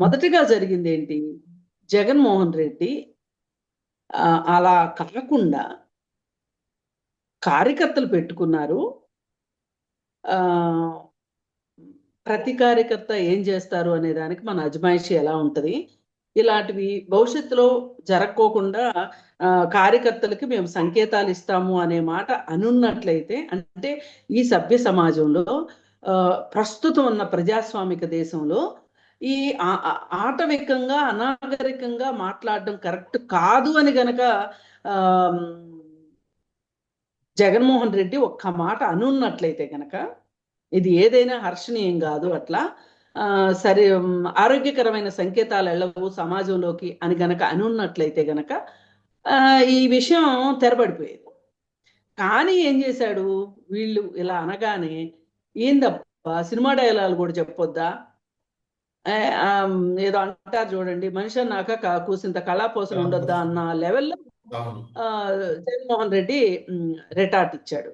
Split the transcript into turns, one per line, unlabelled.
మొదటిగా జరిగింది ఏంటి? జగన్మోహన్ రెడ్డి అలా కాకుండా కార్యకర్తలు పెట్టుకున్నారు. ప్రతి కార్యకర్త ఏం చేస్తారు అనే దానికి మన అజమాయిషి ఎలా ఉంటది, ఇలాంటివి భవిష్యత్తులో జరగకోకుండా కార్యకర్తలకి మేము సంకేతాలు ఇస్తాము అనే మాట అనున్నట్లయితే, అంటే ఈ సభ్య సమాజంలో ప్రస్తుతం ఉన్న ప్రజాస్వామిక దేశంలో ఈ ఆటవికంగా అనాగరికంగా మాట్లాడడం కరెక్ట్ కాదు అని గనక జగన్మోహన్ రెడ్డి ఒక్క మాట అనున్నట్లయితే గనక ఇది ఏదైనా హర్షణీయం కాదు. అట్లా సరే ఆరోగ్యకరమైన సంకేతాలు వెళ్ళవు సమాజంలోకి అని గనక అనున్నట్లయితే గనక ఈ విషయం తెరబడిపోయేది. కానీ ఏం చేశాడు, వీళ్ళు ఇలా అనగానే ఏందబ్బా సినిమా డైలాగులు కూడా చెప్పొద్దా, ఏదో అంటారు చూడండి, మనిషి అన్నాక కూసింత కళాపోసలు ఉండొద్దా అన్న లెవెల్లో జగన్మోహన్ రెడ్డి రిటార్ట్ ఇచ్చాడు.